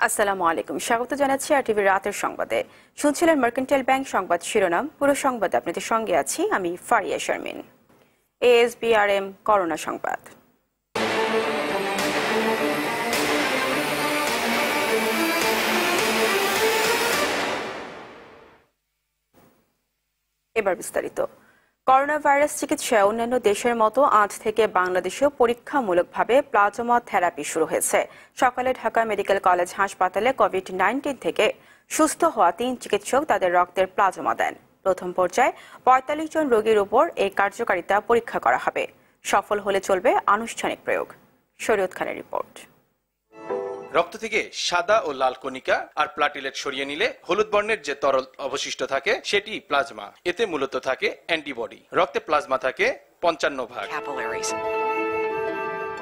আসসালামু আলাইকুম, স্বাগত জানাচ্ছি আরটিভি রাতের সংবাদে। শুনছিলেন মার্কেন্টাইল ব্যাংক সংবাদ শিরোনাম। পুরো সংবাদে আপনাদের সঙ্গে আছি আমি ফারিয়া শারমিন। এএসবিআরএম করোনা সংবাদ। এবার বিস্তারিত। করোনা ভাইরাস চিকিৎসায় অন্যান্য দেশের মতো আজ থেকে বাংলাদেশেও পরীক্ষামূলকভাবে প্লাজমা থেরাপি শুরু হয়েছে। সকালে ঢাকা মেডিকেল কলেজ হাসপাতালে কোভিড-19 থেকে সুস্থ হওয়া 3 চিকিৎসক তাদের রক্তের প্লাজমা দেন। প্রথম পর্যায়ে 45 জন রোগীর উপর এই কার্যকারিতা পরীক্ষা করা হবে। সফল হলে চলবে আনুষ্ঠানিক প্রয়োগ। শরীয়ত খানের রিপোর্ট। রক্ত থেকে সাদা ও লাল কণিকা আর প্লাটিলেট সরিয়ে নিলে হলুদ বর্ণের যে তরল অবশিষ্ট থাকে সেটি প্লাজমা। এতে মূলত থাকে অ্যান্টিবডি। রক্তে প্লাজমা থাকে 55 ভাগ।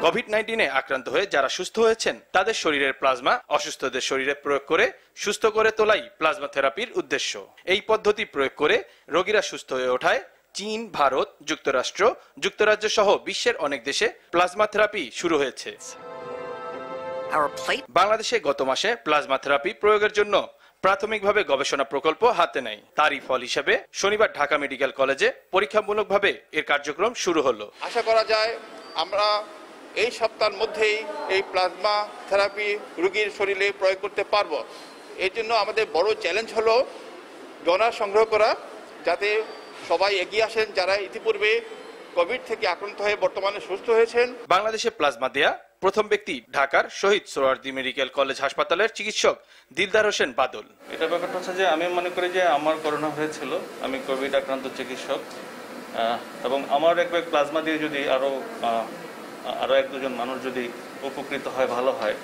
কোভিড-19 আক্রান্ত হয়ে যারা সুস্থ হয়েছেন তাদের শরীরের প্লাজমা অসুস্থদের শরীরে প্রয়োগ করে সুস্থ করে তোলাই প্লাজমা থেরাপির উদ্দেশ্য। এই পদ্ধতি প্রয়োগ করে রোগীরা সুস্থ হয়ে ওঠায় চীন, ভারত, যুক্তরাষ্ট্র, যুক্তরাজ্য সহ বিশ্বের অনেক দেশে প্লাজমা থেরাপি শুরু হয়েছে। বাংলাদেশে গত মাসে প্লাজমা থেরাপি প্রয়োগের জন্য প্রাথমিকভাবে গবেষণা প্রকল্প হাতে নেয়। তারই ফল হিসেবে শনিবার ঢাকা মেডিকেল কলেজে পরীক্ষামূলকভাবে এর কার্যক্রম শুরু হলো। আশা করা যায় আমরা এই সপ্তাহের মধ্যেই এই প্লাজমা থেরাপি রোগীর শরীরে প্রয়োগ করতে পারবো। এর জন্য আমাদের বড় চ্যালেঞ্জ হলো ডোনার সংগ্রহ করা, যাতে সবাই এগিয়ে আসেন যারা ইতিপূর্বে কোভিড থেকে আক্রান্ত হয়ে বর্তমানে সুস্থ হয়েছেন। বাংলাদেশে প্লাজমা দেয়া প্রথম ব্যক্তি ঢাকার শহীদ সোহরাওয়ার্দী মেডিকেল কলেজ হাসপাতালের চিকিৎসক দিলদার হোসেন বাদল। এটা ব্যাপারটা হচ্ছে যে আমি মনে করি যে আমার করোনা হয়েছিল, আমি কোভিড আক্রান্ত চিকিৎসক, এবং আমার এক ব্যাগ প্লাজমা দিয়ে যদি আরো 1-2 জন মানুষ যদি উপকৃত হয়, ভালো হয়,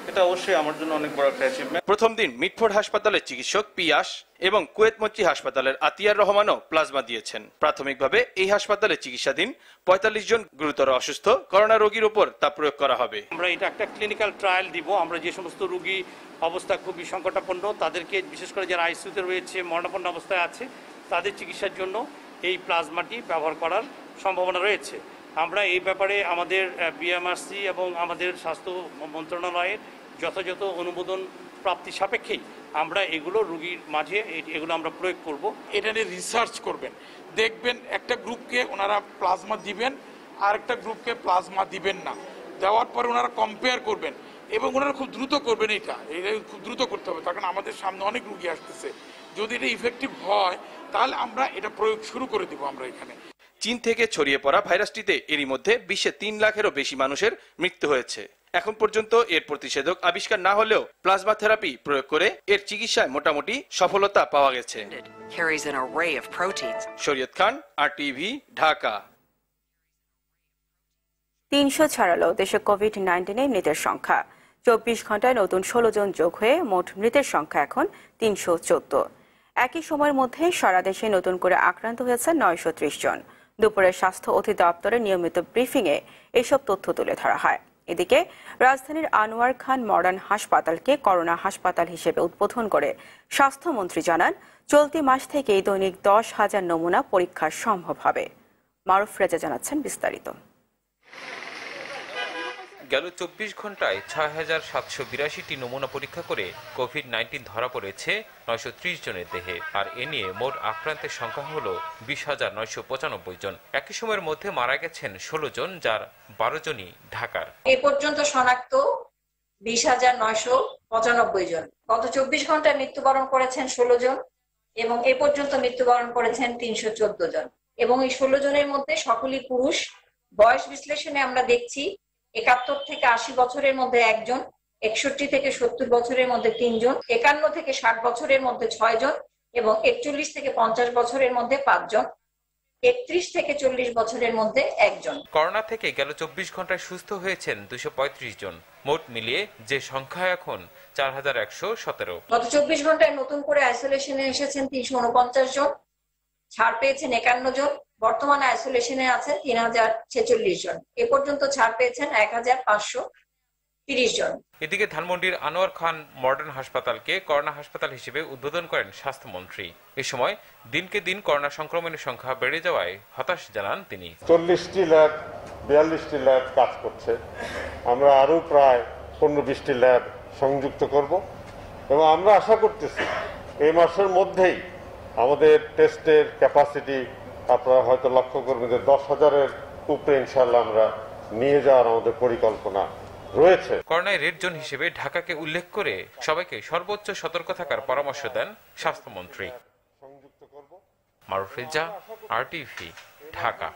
এটা অবশ্যই আমার জন্য অনেক বড় একটা অ্যাচিভমেন্ট। প্রথম দিন মিটফোর্ড হাসপাতালের চিকিৎসক পিয়াস এবং কুয়েত মঞ্চি হাসপাতালের আতিয়ার রহমানও প্লাজমা দিয়েছেন। প্রাথমিকভাবে এই হাসপাতালে চিকিৎসাধীন 45 জন গুরুতর অসুস্থ করোনা রোগীর উপর তা প্রয়োগ করা হবে। আমরা এটা একটা ক্লিনিক্যাল ট্রায়াল দিব। আমরা যে সমস্ত রোগী অবস্থা খুবই সংকটাপন্ন, তাদেরকে বিশেষ করে যারা আইসিইউতে রয়েছে, মরণাপন্ন অবস্থায় আছে, তাদের চিকিৎসার জন্য এই প্লাজমাটি ব্যবহার করার সম্ভাবনা রয়েছে। আমরা এই ব্যাপারে আমাদের বিএমআরসি এবং আমাদের স্বাস্থ্য মন্ত্রণালয়ের যথাযথ অনুমোদন প্রাপ্তি সাপেক্ষেই আমরা এগুলো রোগীর মাঝে এগুলো আমরা প্রয়োগ করব। এটা নিয়ে রিসার্চ করবেন, দেখবেন একটা গ্রুপকে ওনারা প্লাজমা দিবেন আর একটা গ্রুপকে প্লাজমা দিবেন না, দেওয়ার পরে ওনারা কম্পেয়ার করবেন এবং ওনারা খুব দ্রুত করবেন। এটা খুব দ্রুত করতে হবে, তার কারণ আমাদের সামনে অনেক রুগী আসতেছে। যদি এটা ইফেক্টিভ হয় তাহলে আমরা এটা প্রয়োগ শুরু করে দিব। আমরা এখানে চীন থেকে ছড়িয়ে পড়া ভাইরাসটিতে এরই মধ্যে বিশ্বে 3 লাখেরও বেশি মানুষের মৃত্যু হয়েছে। এখন পর্যন্ত এর প্রতিষেধক আবিষ্কার না হলেও প্লাজমা থেরাপি প্রয়োগ করে এর চিকিৎসায় মোটামুটি সফলতা পাওয়া গেছে। শরীয়ত খান, আরটিভি, ঢাকা। 300 ছাড়ালো দেশে কোভিড-19 মৃতের সংখ্যা। 24 ঘন্টায় নতুন 16 জন যোগ হয়ে মোট মৃতের সংখ্যা এখন 314। একই সময়ের মধ্যে সারা দেশে নতুন করে আক্রান্ত হয়েছে 930 জন। দুপুরে স্বাস্থ্য অধিদপ্তরের নিয়মিত ব্রিফিংয়ে এসব তথ্য তুলে ধরা হয়। এদিকে রাজধানীর আনোয়ার খান মডার্ন হাসপাতালকে করোনা হাসপাতাল হিসেবে উদ্বোধন করে স্বাস্থ্যমন্ত্রী জানান, চলতি মাস থেকেই দৈনিক 10,000 নমুনা পরীক্ষা সম্ভব হবে। মারুফ রেজা জানাচ্ছেন বিস্তারিত। গেল 24 ঘন্টায় 6,782টি নমুনা পরীক্ষা করে কোভিড-19 ধরা পড়েছে 930 জনের দেহে। আর এ নিয়ে মোট আক্রান্তের সংখ্যা হল 20,995 জন। একই সময়ের মধ্যে মারা গেছেন 16 জন, যার 12 জনই ঢাকার। এ পর্যন্ত শনাক্ত 20,995 জন। গত 24 ঘন্টায় মৃত্যুবরণ করেছেন 16 জন এবং এ পর্যন্ত মৃত্যুবরণ করেছেন 314 জন। এবং এই 16 জনের মধ্যে সকলেই পুরুষ। বয়স বিশ্লেষণে আমরা দেখছি 71 থেকে 80 বছরের মধ্যে 1 জন, 61 থেকে 70 বছরের মধ্যে 3 জন, 51 থেকে 60 বছরের মধ্যে 6 জন এবং 41 থেকে 50 বছরের মধ্যে 5 জন, 31 থেকে 40 বছরের মধ্যে 1 জন। করোনা থেকে গেল 24 ঘন্টায় সুস্থ হয়েছেন 235 জন। মোট মিলিয়ে যে সংখ্যা এখন 4,117। গত 24 ঘন্টায় নতুন করে আইসোলেশনে এসেছেন 349 জন, ছাড় পেয়েছেন 51 জন। বর্তমানে আইসোলেশনে আছে 3,046 জন। এ পর্যন্ত ছাড় পেয়েছেন 1,530 জন। এদিকে ধানমন্ডির আনোয়ার খান মডার্ন হাসপাতালকে করোনা হাসপাতাল হিসেবে উদ্বোধন করেন স্বাস্থ্যমন্ত্রী। এ সময় দিনকে দিন করোনা সংক্রমণের সংখ্যা বেড়ে যাওয়ায় হতাশ জানান তিনি। 40টি ল্যাব, 42টি ল্যাব কাজ করছে। আমরা আরো প্রায় 15-20টি ল্যাব সংযুক্ত করব এবং আমরা আশা করতেছি এই মাসের মধ্যেই আমাদের টেস্টের ক্যাপাসিটি আপনারা হয়তো লক্ষ্য করবেন যে 10,000-এর উপরে ইনশাআল্লাহ আমরা নিয়ে যাওয়ার আমাদের পরিকল্পনা রয়েছে। করোনায় রেড জোন হিসেবে ঢাকাকে উল্লেখ করে সবাইকে সর্বোচ্চ সতর্ক থাকার পরামর্শ দেন স্বাস্থ্যমন্ত্রী। মারুফ রেজা, RTV, ঢাকা।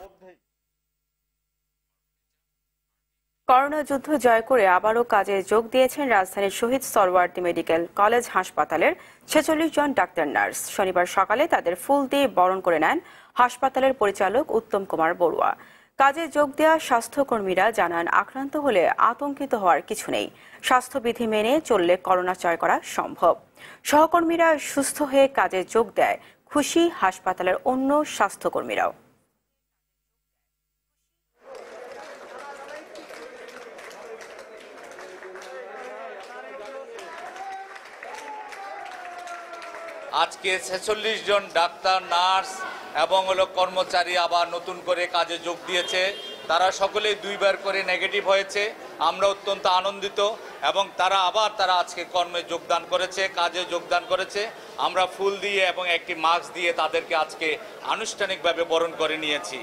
করোনা যুদ্ধ জয় করে আবারও কাজে যোগ দিয়েছেন রাজধানীর শহীদ সরওয়ার্দী মেডিকেল কলেজ হাসপাতালের 46 জন ডাক্তার নার্স। শনিবার সকালে তাদের ফুল দিয়ে বরণ করে নেন হাসপাতালের পরিচালক উত্তম কুমার বড়ুয়া। কাজে যোগ দেওয়া স্বাস্থ্যকর্মীরা জানান, আক্রান্ত হলে আতঙ্কিত হওয়ার কিছু নেই। স্বাস্থ্যবিধি মেনে চললে করোনা জয় করা সম্ভব। সহকর্মীরা সুস্থ হয়ে কাজে যোগ দেয়, খুশি হাসপাতালের অন্য স্বাস্থ্যকর্মীরাও। আজকে 46 জন ডাক্তার, নার্স এবং কর্মচারী আবার নতুন করে কাজে যোগ দিয়েছে। তারা সকলেই 2 বার করে নেগেটিভ হয়েছে। আমরা অত্যন্ত আনন্দিত এবং তারা আজকে কর্মে যোগদান করেছে, কাজে যোগদান করেছে। আমরা ফুল দিয়ে এবং একটি মাস্ক দিয়ে তাদেরকে আজকে আনুষ্ঠানিকভাবে বরণ করে নিয়েছি।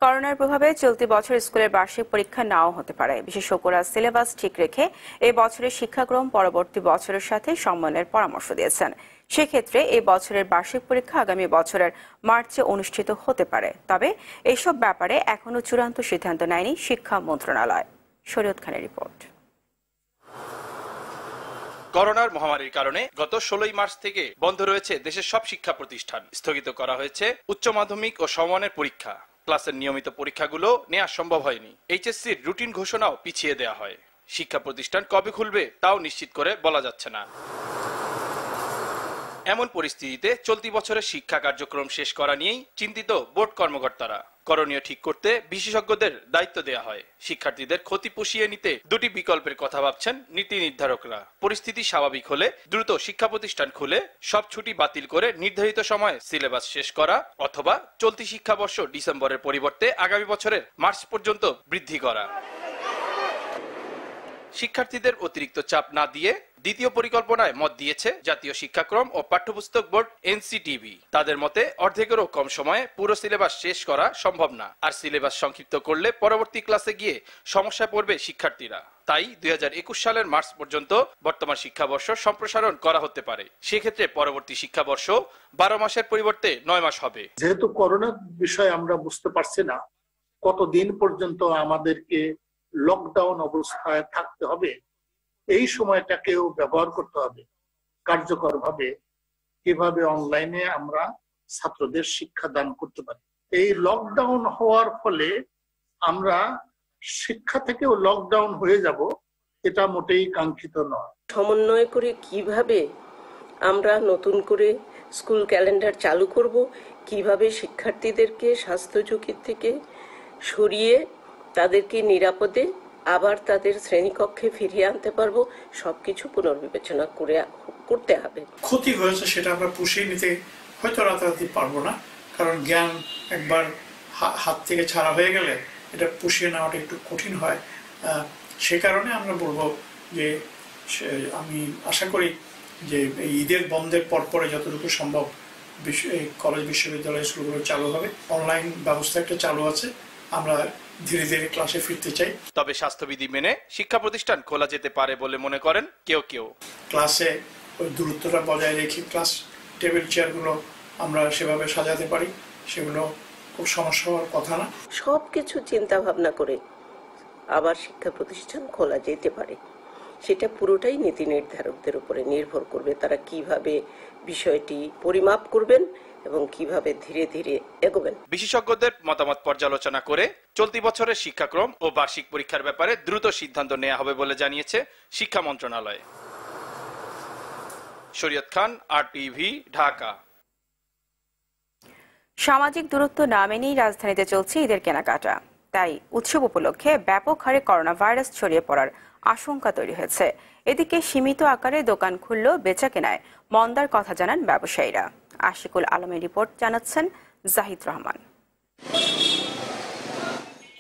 করোনার প্রভাবে চলতি বছর স্কুলের বার্ষিক পরীক্ষা নাও হতে পারে। বিশেষজ্ঞরা সিলেবাস ঠিক রেখে এই বছরের শিক্ষাক্রম পরবর্তী বছরের সাথে সমন্বয়ের পরামর্শ দিয়েছেন। সেক্ষেত্রে এই বছরের বার্ষিক পরীক্ষা আগামী বছরের মার্চে অনুষ্ঠিত হতে পারে। তবে এইসব ব্যাপারে এখনো চূড়ান্ত সিদ্ধান্ত নেয়নি শিক্ষা মন্ত্রণালয়। শরীয়ত খানের রিপোর্ট। করোনার মহামারীর কারণে গত 16 মার্চ থেকে বন্ধ রয়েছে দেশের সব শিক্ষা প্রতিষ্ঠান। স্থগিত করা হয়েছে উচ্চ মাধ্যমিক ও সমমানের পরীক্ষা। ক্লাসের নিয়মিত পরীক্ষাগুলো নেওয়া সম্ভব হয়নি। এইচএসসির রুটিন ঘোষণাও পিছিয়ে দেওয়া হয়। শিক্ষা প্রতিষ্ঠান কবে খুলবে তাও নিশ্চিত করে বলা যাচ্ছে না। এমন পরিস্থিতিতে চলতি বছরের শিক্ষা কার্যক্রম শেষ করা নিয়েই চিন্তিত বোর্ড কর্মকর্তারা। করণীয় ঠিক করতে বিশেষজ্ঞদের দায়িত্ব দেওয়া হয়। শিক্ষার্থীদের ক্ষতি পুষিয়ে নিতে 2টি বিকল্পের কথা ভাবছেন নীতি নির্ধারকরা। পরিস্থিতি স্বাভাবিক হলে দ্রুত শিক্ষা প্রতিষ্ঠান খুলে সব ছুটি বাতিল করে নির্ধারিত সময়ে সিলেবাস শেষ করা, অথবা চলতি শিক্ষাবর্ষ ডিসেম্বরের পরিবর্তে আগামী বছরের মার্চ পর্যন্ত বৃদ্ধি করা। শিক্ষার্থীদের অতিরিক্ত চাপ না দিয়ে দ্বিতীয় পরিকল্পনায় মত দিয়েছে জাতীয় শিক্ষাক্রম ও পাঠ্যপুস্তক বোর্ড NCTB। তাদের মতে অর্ধেকেরও কম সময়ে পুরো সিলেবাস শেষ করা সম্ভব না। আর সিলেবাস সংক্ষিপ্ত করলে পরবর্তী ক্লাসে গিয়ে সমস্যায় পড়বে শিক্ষার্থীরা। তাই 2021 সালের মার্চ পর্যন্ত বর্তমান শিক্ষাবর্ষ সম্প্রসারণ করা হতে পারে। সেক্ষেত্রে পরবর্তী শিক্ষাবর্ষ 12 মাসের পরিবর্তে 9 মাস হবে। যেহেতু করোনার বিষয় আমরা বুঝতে পারছি না কতদিন পর্যন্ত আমাদেরকে লকডাউন অবস্থায় থাকতে হবে, এই সময়টাকেও ব্যবহার করতে হবে কার্যকরভাবে। কিভাবে অনলাইনে আমরা ছাত্রদের শিক্ষা দান করতে পারি। এই লকডাউন হওয়ার ফলে আমরা শিক্ষা থেকেও লকডাউন হয়ে যাব, এটা মোটেই কাঙ্ক্ষিত নয়। সমন্বয় করে কিভাবে আমরা নতুন করে স্কুল ক্যালেন্ডার চালু করব, কিভাবে শিক্ষার্থীদেরকে স্বাস্থ্য ঝুঁকি থেকে সরিয়ে তাদেরকে নিরাপদে আবার তাদের শ্রেণীকক্ষে ফিরিয়ে আনতে পারবো, সবকিছু পুনর্বিবেচনা করতে হবে। ক্ষতি হয়েছে সেটা আমরা পুষিয়ে নিতে হয়তো রাতারাতি পারবো না, কারণ জ্ঞান একবার হাত থেকে ছাড়া হয়ে গেলে এটা পুষিয়ে নেওয়াটা একটু কঠিন হয়। সে কারণে আমরা বলবো যে আমি আশা করি যে এই ঈদের বন্ধের পরে যতটুকু সম্ভব কলেজ বিশ্ববিদ্যালয় স্কুলগুলো চালু হবে। অনলাইন ব্যবস্থা একটা চালু আছে, আমরা ধীরে ধীরে ক্লাসে ফিরতে চাই। তবে স্বাস্থ্যবিধি মেনে শিক্ষা প্রতিষ্ঠান খোলা যেতে পারে বলে মনে করেন কেউ কেউ। ক্লাসে ওই দূরত্বটা বজায় রেখে ক্লাস টেবিল চেয়ারগুলো আমরা সেভাবে সাজাতে পারি, সেগুলো খুব সমস্যা হওয়ার কথা না। সবকিছু চিন্তা ভাবনা করে আবার শিক্ষা প্রতিষ্ঠান খোলা যেতে পারে, সেটা পুরোটাই নীতি নির্ধারকদের উপরে নির্ভর করবে। তারা কিভাবে বিষয়টি পরিমাপ করবেন এবং কিভাবে ধীরে ধীরে এগোবেন। বিশেষজ্ঞদের মতামত পর্যালোচনা করে চলতি বছরের শিক্ষাক্রম ও বার্ষিক পরীক্ষার ব্যাপারে দ্রুত সিদ্ধান্ত নেওয়া হবে বলে জানিয়েছে শিক্ষা মন্ত্রণালয়। শরীয়ত খান, RTV, ঢাকা। সামাজিক দূরত্ব না মেনেই রাজধানীতে চলছে ঈদের কেনাকাটা। তাই উৎসব উপলক্ষে ব্যাপক হারে করোনা ভাইরাস ছড়িয়ে পড়ার আশঙ্কা তৈরি হয়েছে। এদিকে সীমিত আকারে দোকান খুললেও বেচা কেনায় মন্দার কথা জানান ব্যবসায়ীরা। আশিকুল আলমের রিপোর্ট জানাচ্ছেন জাহিদ রহমান।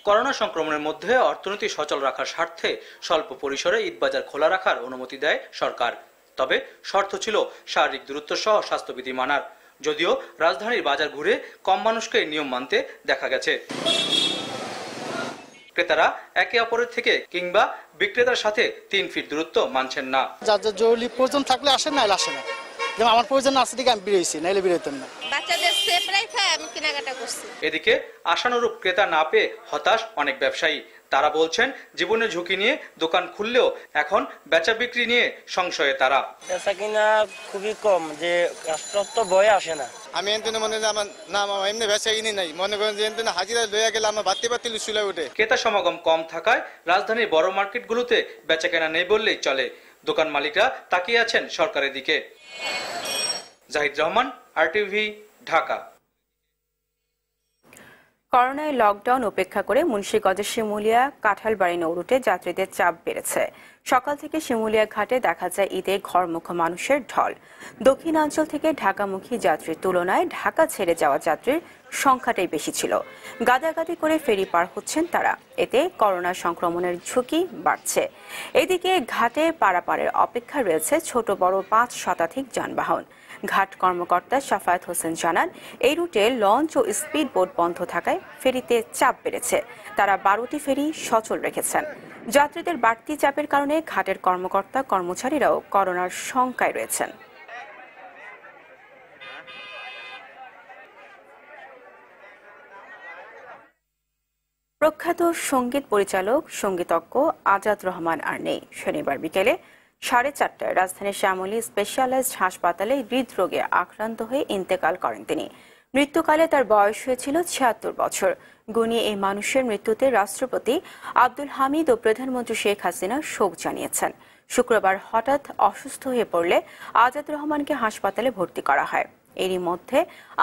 করোনা সংক্রমণের মধ্যে অর্থনীতি সচল রাখার স্বার্থে স্বল্প পরিসরে ঈদবাজার খোলা রাখার অনুমতি দেয় সরকার। তবে শর্ত ছিল শারীরিক দূরত্ব সহ স্বাস্থ্যবিধি মানার। যদিও রাজধানীর বাজার ঘুরে কম মানুষকে নিয়ম মানতে দেখা গেছে। ক্রেতারা একে অপরের থেকে কিংবা বিক্রেতার সাথে 3 ফিট দূরত্ব মানছেন না। যার জরুরি প্রয়োজন থাকলে আসেন, নাইলে আসে না। যেমন আমার প্রয়োজন আছে দিকে আমি বেরিয়েছি, নাইলে বেরোতাম না। বাচ্চাদের সেফ রেখে আমি কেনাকাটা করছি। এদিকে আশানুরূপ ক্রেতা না পেয়ে হতাশ অনেক ব্যবসায়ী। তারা বলছেন জীবনের ঝুঁকি নিয়ে দোকান খুললেও এখন বেচা বিক্রি নিয়ে সংশয়ে তারা। বেচা কিনা খুবই কম, যে কাস্টমার তো ভয়ে আসে না। আমি এমনি মনে আমার এমনি বেচা কিনি নাই, মনে করেন যে এমনি হাজিরা লইয়া গেলে আমার বাড়তে চুলে উঠে। ক্রেতা সমাগম কম থাকায় রাজধানীর বড় মার্কেটগুলোতে বেচা কেনা নেই বললেই চলে। দোকান মালিকরা তাকিয়ে আছেন সরকারের দিকে। জাহিদ রহমান, RTV, ঢাকা। করোনায় লকডাউন উপেক্ষা করে মুন্সিগঞ্জের শিমুলিয়া কাঁঠালবাড়ি নৌরুটে যাত্রীদের চাপ বেড়েছে। সকাল থেকে শিমুলিয়া ঘাটে দেখা যায় ঈদে ঘরমুখ মানুষের ঢল। দক্ষিণাঞ্চল থেকে ঢাকামুখী যাত্রীর তুলনায় ঢাকা ছেড়ে যাওয়া যাত্রীর সংখ্যাটাই বেশি ছিল। গাদাগাদি করে ফেরি পার হচ্ছেন তারা। এতে করোনা সংক্রমণের ঝুঁকি বাড়ছে। এদিকে ঘাটে পারাপারের অপেক্ষা রয়েছে ছোট বড় 5 শতাধিক যানবাহন। ঘাট কর্মকর্তা শাফায়াত হোসেন জানান, এই রুটে লঞ্চ ও স্পিড বোট বন্ধ থাকায় ফেরিতে চাপ বেড়েছে। তারা 12টি ফেরি সচল রেখেছেন। যাত্রীদের বাড়তি চাপের কারণে ঘাটের কর্মকর্তা কর্মচারীরাও করোনার শঙ্কায় রয়েছেন। প্রখ্যাত সঙ্গীত পরিচালক সঙ্গীতজ্ঞ আজাদ রহমান আর নেই। শনিবার বিকেলে 4:30টায় রাজধানীর শ্যামলী স্পেশালাইজড হাসপাতালে হৃদরোগে আক্রান্ত হয়ে ইন্তেকাল করেন তিনি। মৃত্যুকালে তার বয়স হয়েছিল 76 বছর। গুণী এই মানুষের মৃত্যুতে রাষ্ট্রপতি আব্দুল হামিদ ও প্রধানমন্ত্রী শেখ হাসিনা শোক জানিয়েছেন। শুক্রবার হঠাৎ অসুস্থ হয়ে পড়লে আজাদ রহমানকে হাসপাতালে ভর্তি করা হয়। এরই মধ্যে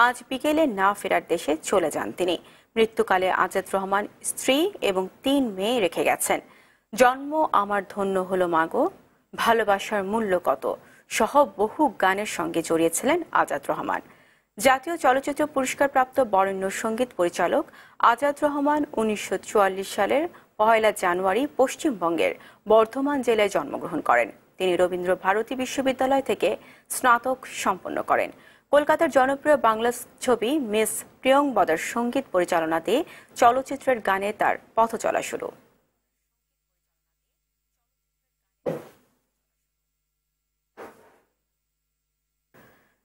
আজ বিকেলে না ফেরার দেশে চলে যান তিনি। মৃত্যুকালে আজাদ রহমান স্ত্রী এবং 3 মেয়ে রেখে গেছেন। জন্ম আমার ধন্য হলো মাগো, ভালোবাসার মূল্য কত সহ বহু গানের সঙ্গে জড়িয়েছিলেন আজাদ রহমান। জাতীয় চলচ্চিত্র পুরস্কারপ্রাপ্ত বরেণ্য সঙ্গীত পরিচালক আজাদ রহমান 1944 সালের 1 জানুয়ারি পশ্চিমবঙ্গের বর্ধমান জেলায় জন্মগ্রহণ করেন। তিনি রবীন্দ্র ভারতী বিশ্ববিদ্যালয় থেকে স্নাতক সম্পন্ন করেন। কলকাতার জনপ্রিয় বাংলা ছবি মিস প্রিয়ংবদার সঙ্গীত পরিচালনা দিয়ে চলচ্চিত্রের গানে তার পথ চলা শুরু।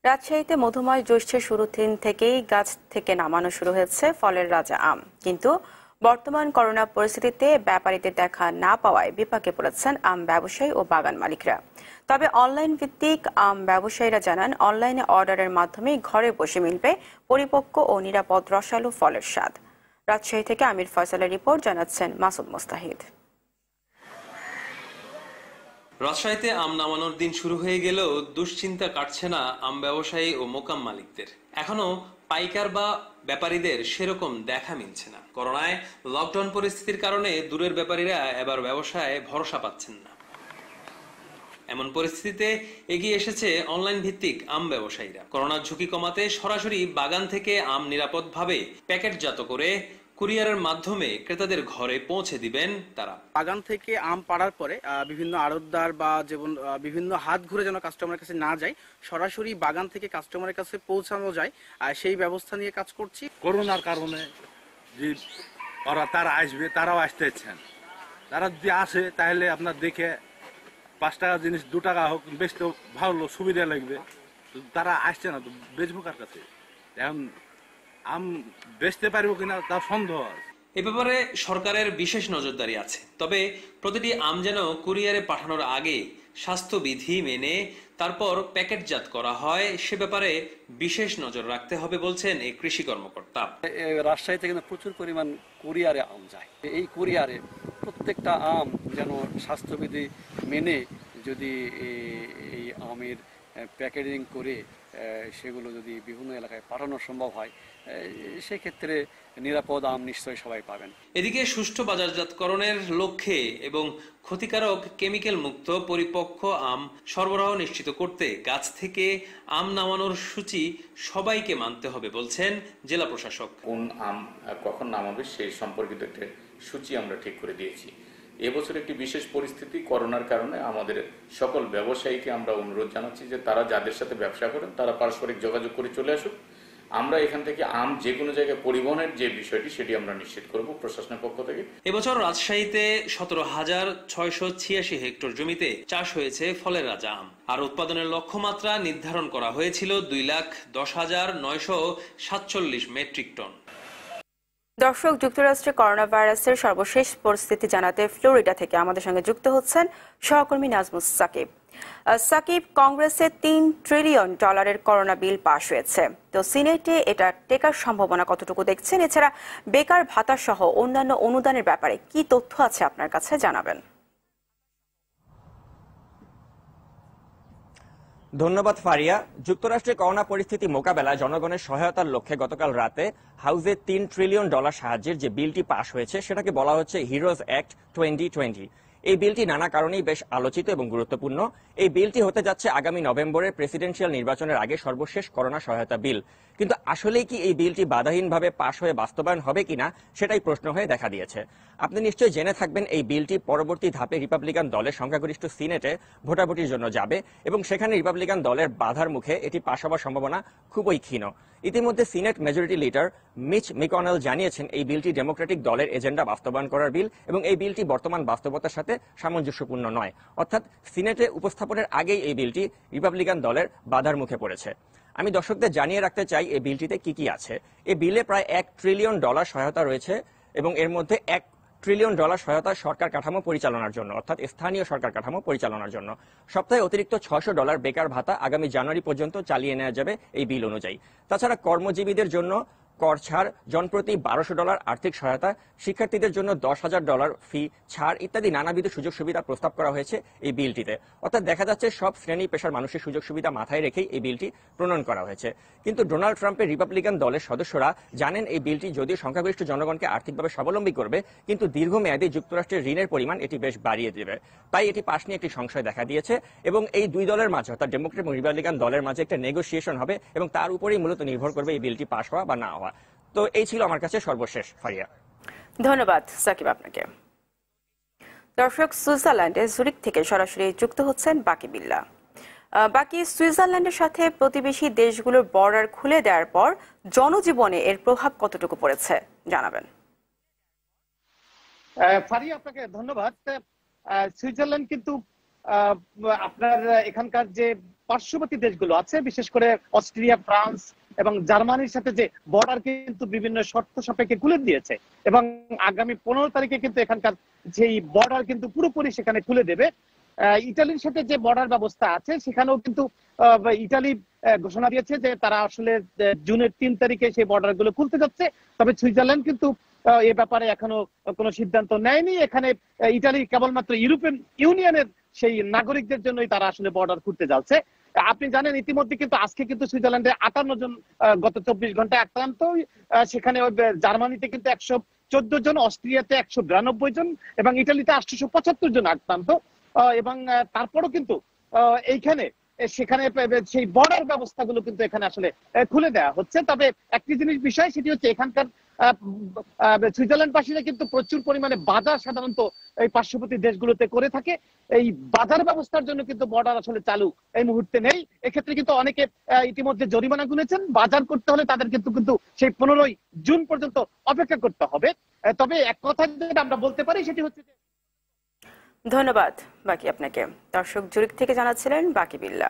রাজশাহীতে মধুময় জ্যৈষ্ঠের শুরুর দিন থেকেই গাছ থেকে নামানো শুরু হয়েছে ফলের রাজা আম। কিন্তু বর্তমান করোনা পরিস্থিতিতে ব্যাপারীদের দেখা না পাওয়ায় বিপাকে পড়েছেন আম ব্যবসায়ী ও বাগান মালিকরা। তবে অনলাইন ভিত্তিক আম ব্যবসায়ীরা জানান, অনলাইনে অর্ডারের মাধ্যমে ঘরে বসে মিলবে পরিপক্ক ও নিরাপদ রসালো ফলের স্বাদ। রাজশাহী থেকে আমির ফয়সালের রিপোর্ট, জানাচ্ছেন মাসুদ মুস্তাহিদ। রাজশাহীতে আম নামানোর দিন শুরু হয়ে গেলেও দুশ্চিন্তা কাটছে না আম ব্যবসায়ী ও মোকাম মালিকদের। এখনো পাইকার বা ব্যাপারীদের সেরকম দেখা মিলছে না। করোনায় লকডাউন পরিস্থিতির কারণে দূরের ব্যাপারীরা এবার ব্যবসায় ভরসা পাচ্ছেন না। এমন পরিস্থিতিতে এগিয়ে এসেছে অনলাইন ভিত্তিক আম ব্যবসায়ীরা। করোনার ঝুঁকি কমাতে সরাসরি বাগান থেকে আম নিরাপদভাবে প্যাকেটজাত করে কুরিয়ারের মাধ্যমে ক্রেতাদের ঘরে পৌঁছে দিবেন তারা। বাগান থেকে আম পাড়ার পরে বিভিন্ন আড়তদার বা যেমন বিভিন্ন হাত ঘুরে যেন কাস্টমারের কাছে না যায়, সরাসরি বাগান থেকে কাস্টমারের কাছে পৌঁছানো যায়, সেই ব্যবস্থা নিয়ে কাজ করছি। করোনার কারণে যে তারা আসবে, তারাও আসতেছেন। তারা যদি আসে তাহলে আপনার দেখে 5 টাকা জিনিস 2 টাকা হোক বেচতে ভালো সুবিধা লাগবে। তারা আসছে না, তো বেচবো কার কাছে? এখন আম বেচতে পারবো কিনা তা সন্দেহ আছে। এ ব্যাপারে সরকারের বিশেষ নজরদারি আছে। তবে প্রতিটি আম যেন কুরিয়ারে পাঠানোর আগে স্বাস্থ্যবিধি মেনে তারপর প্যাকেটজাত করা হয়, সে ব্যাপারে বিশেষ নজর রাখতে হবে বলছেন এই কৃষি কর্মকর্তা। রাজশাহী থেকে প্রচুর পরিমাণ কুরিয়ারে আম যায়। এই কুরিয়ারে প্রত্যেকটা আম যেন স্বাস্থ্যবিধি মেনে যদি এই আমের প্যাকেজিং করে সেগুলো যদি বিভিন্ন এলাকায় পাঠানো সম্ভব হয় সেক্ষেত্রে নিরাপদ আম নিশ্চয়ই সবাই পাবেন। এদিকে সুষ্ঠু বাজারজাতকরণের লক্ষ্যে এবং ক্ষতিকারক কেমিক্যাল মুক্ত পরিপক্ক আম সরবরাহ নিশ্চিত করতে গাছ থেকে আম নামানোর সূচি সবাইকে মানতে হবে বলছেন জেলা প্রশাসক। কোন আম কখন নামাবে সেই সম্পর্কিত একটা সূচি আমরা ঠিক করে দিয়েছি। এবছর একটি বিশেষ পরিস্থিতি, করোনার কারণে আমাদের সকল ব্যবসায়ীকে আমরা অনুরোধ জানাচ্ছি যে তারা যাদের সাথে ব্যবসা করেন তারা পারস্পরিক যোগাযোগ করে চলে আসুক। আমরা এখান থেকে আম যে কোনো জায়গায় পরিবহনের যে বিষয়টি সেটি আমরা নিশ্চিত করব প্রশাসনের পক্ষ থেকে। এবছর রাজশাহীতে 17,686 হেক্টর জমিতে চাষ হয়েছে ফলের রাজা আম, আর উৎপাদনের লক্ষ্যমাত্রা নির্ধারণ করা হয়েছিল 2,10,947 মেট্রিক টন। দর্শক, যুক্তরাষ্ট্রে করোনা ভাইরাসের সর্বশেষ পরিস্থিতি জানাতে ফ্লোরিডা থেকে আমাদের সঙ্গে যুক্ত হচ্ছেন সহকর্মী নাজমুস সাকিব। সাকিব, কংগ্রেসে $3 ট্রিলিয়ন করোনা বিল পাশ হয়েছে, তো সিনেটে এটা টেকার সম্ভাবনা কতটুকু দেখছেন? এছাড়া বেকার ভাতা সহ অন্যান্য অনুদানের ব্যাপারে কি তথ্য আছে আপনার কাছে, জানাবেন। ধন্যবাদ ফারিয়া। যুক্তরাষ্ট্রের করোনা পরিস্থিতি মোকাবেলায় জনগণের সহায়তার লক্ষ্যে গতকাল রাতে হাউসে $3 ট্রিলিয়ন সাহায্যের যে বিলটি পাশ হয়েছে সেটাকে বলা হচ্ছে হিরোজ অ্যাক্ট 2020। এই বিলটি নানা কারণেই বেশ আলোচিত এবং গুরুত্বপূর্ণ। এই বিলটি হতে যাচ্ছে আগামী নভেম্বরের প্রেসিডেন্সিয়াল নির্বাচনের আগে সর্বশেষ করোনা সহায়তা বিল। কিন্তু আসলেই কি এই বিলটি বাধাহীনভাবে পাশ হয়ে বাস্তবায়ন হবে কিনা সেটাই প্রশ্ন হয়ে দেখা দিয়েছে। আপনি নিশ্চয়ই জেনে থাকবেন এই বিলটি পরবর্তী ধাপে রিপাবলিকান দলের সংখ্যাগরিষ্ঠ সিনেটে ভোটাভুটির জন্য যাবে এবং সেখানে রিপাবলিকান দলের বাধার মুখে এটি পাশ হওয়ার সম্ভাবনা খুবই ক্ষীণ। ইতিমধ্যে senate majority leader miss McNeil জানিয়েছেন এই বিলটি ডেমোক্রেটিক দলের এজেন্ডা বাস্তবায়ন করার বিল এবং এই বিলটি বর্তমান বাস্তবতার সাথে সামঞ্জস্যপূর্ণ নয়। অর্থাৎ সিনেটে উপস্থাপনের আগেই এই বিলটি রিপাবলিকান দলের বাধার মুখে পড়েছে। আমি দর্শকদের জানিয়ে রাখতে চাই এই বিলটিতে কি কি আছে। এই বিলে প্রায় $1 ট্রিলিয়ন সহায়তা রয়েছে এবং এর মধ্যে $1 ট্রিলিয়ন সহায়তা সরকার কাঠামো পরিচালনার জন্য, অর্থাৎ স্থানীয় সরকার কাঠামো পরিচালনার জন্য। সপ্তাহে অতিরিক্ত $600 বেকার ভাতা আগামী জানুয়ারি পর্যন্ত চালিয়ে নেওয়া যাবে এই বিল অনুযায়ী। তাছাড়া কর্মজীবীদের জন্য কর ছাড়, জনপ্রতি $1200 আর্থিক সহায়তা, শিক্ষার্থীদের জন্য $10,000 ফি ছাড় ইত্যাদি নানাবিধ সুযোগ সুবিধা প্রস্তাব করা হয়েছে এই বিলটিতে। অর্থাৎ দেখা যাচ্ছে সব শ্রেণী পেশার মানুষের সুযোগ সুবিধা মাথায় রেখেই এই বিলটি প্রণয়ন করা হয়েছে। কিন্তু ডোনাল্ড ট্রাম্পের রিপাবলিকান দলের সদস্যরা জানেন এই বিলটি যদিও সংখ্যাগরিষ্ঠ জনগণকে আর্থিকভাবে স্বাবলম্বী করবে, কিন্তু দীর্ঘমেয়াদী যুক্তরাষ্ট্রের ঋণের পরিমাণ এটি বেশ বাড়িয়ে দেবে। তাই এটি পাশ নিয়ে একটি সংশয় দেখা দিয়েছে এবং এই দুই দলের মাঝে অর্থাৎ ডেমোক্রেট এবং রিপাবলিকান দলের মাঝে একটা নেগোসিয়েশন হবে এবং তার উপরেই মূলত নির্ভর করবে এই বিলটি পাশ হওয়া বা না হওয়া। তো এই ছিল আমার কাছে সর্বশেষ ফারিয়া। ধন্যবাদ সাকিব আপনাকে। দর্শক, সুইজারল্যান্ডে জুরিক থেকে সরাসরি যুক্ত হচ্ছেন বাকি বিল্লা। বাকি, সুইজারল্যান্ডের সাথে প্রতিবেশী দেশগুলোর বর্ডার খুলে দেওয়ার পর জনজীবনে এর প্রভাব কতটুকু পড়েছে জানাবেন। ফারিয়া, আপনাকে ধন্যবাদ। সুইজারল্যান্ড কিন্তু আপনার এখানকার যে পার্শ্ববর্তী দেশগুলো আছে, বিশেষ করে অস্ট্রিয়া, ফ্রান্স এবং জার্মানির সাথে যে বর্ডার কিন্তু বিভিন্ন শর্ত সাপেক্ষে খুলে দিয়েছে এবং আগামী 15 তারিখে কিন্তু এখানকার যেই বর্ডার কিন্তু পুরোপুরি সেখানে খুলে দেবে। ইটালির সাথে যে বর্ডার ব্যবস্থা আছে সেখানেও কিন্তু ইটালি ঘোষণা দিয়েছে যে তারা আসলে জুনের 3 তারিখে সেই বর্ডার গুলো খুলতে যাচ্ছে। তবে সুইজারল্যান্ড কিন্তু এ ব্যাপারে এখনো কোনো সিদ্ধান্ত নেয়নি। এখানে ইটালি কেবলমাত্র ইউরোপিয়ান ইউনিয়নের সেই নাগরিকদের জন্যই তারা আসলে বর্ডার খুলতে যাচ্ছে। আপনি জানেন ইতিমধ্যে কিন্তু আজকে কিন্তু সুইজারল্যান্ডে 58 জন গত 24 ঘন্টায় আক্রান্ত, সেখানে জার্মানিতে কিন্তু 114 জন, অস্ট্রিয়াতে 192 জন এবং ইটালিতে 875 জন আক্রান্ত। এবং তারপরও কিন্তু এইখানে সেখানে সেই বর্ডার ব্যবস্থাগুলো কিন্তু এখানে আসলে খুলে দেওয়া হচ্ছে। তবে একটি জিনিস বিষয়, সেটি হচ্ছে এখানকার সুইজারল্যান্ডবাসীরা কিন্তু প্রচুর পরিমাণে বাজার সাধারণত এই পার্শ্ববর্তী দেশগুলোতে করে থাকে। এই বাজার ব্যবস্থার জন্য কিন্তু বর্ডার আসলে চালু এই মুহূর্তে নেই। এক্ষেত্রে কিন্তু অনেকে ইতিমধ্যে জরিমানা গুনেছেন। বাজার করতে হলে তাদের কিন্তু সেই 15 জুন পর্যন্ত অপেক্ষা করতে হবে। তবে এক কথা যেটা আমরা বলতে পারি সেটি হচ্ছে। ধন্যবাদ বাকি আপনাকে। দর্শক, জুরিক থেকে জানাচ্ছিলেন বাকি বিল্লা।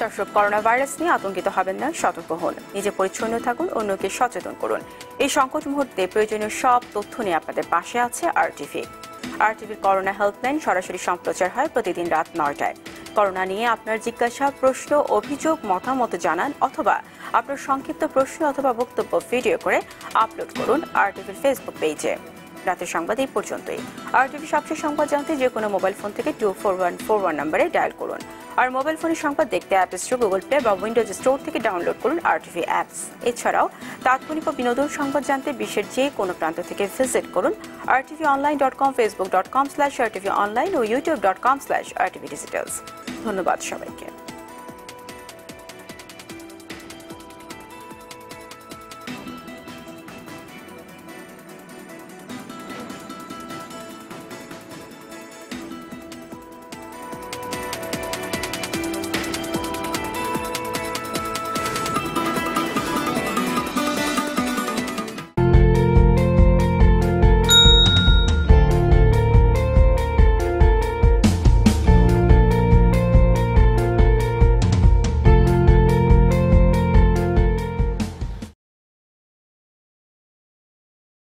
দর্শক, করোনা ভাইরাস নিয়ে আতঙ্কিত হবেন না, সতর্ক হন, নিজে পরিচ্ছন্ন থাকুন, অন্যকে সচেতন করুন। এই সংকট মুহূর্তে প্রয়োজনীয় সব তথ্য নিয়ে আপনাদের পাশে আছে আরটিভির করোনা হেল্পলাইন সরাসরি সম্প্রচার হয় প্রতিদিন রাত 9টায়। করোনা নিয়ে আপনার জিজ্ঞাসা, প্রশ্ন, অভিযোগ, মতামত জানান অথবা আপনার সংক্ষিপ্ত প্রশ্ন অথবা বক্তব্য ভিডিও করে আপলোড করুন আরটিভির ফেসবুক পেজে। রাতের সংবাদ এই পর্যন্তই। RTV সবশেষ সংবাদ জানতে যে কোনো মোবাইল ফোন থেকে 24141 নম্বরে ডায়াল করুন। আর মোবাইল ফোনে সংবাদ দেখতে অ্যাপ স্টোর, গুগল প্লে বা উইন্ডোজ স্টোর থেকে ডাউনলোড করুন RTV অ্যাপস। এছাড়াও তাৎক্ষণিক ও বিনোদন সংবাদ জানতে বিশ্বের যে কোনো প্রান্ত থেকে ভিজিট করুন rtvonline.com, facebook.com/rtvonline ও youtube.com/rtvdigitals। ধন্যবাদ সবাইকে।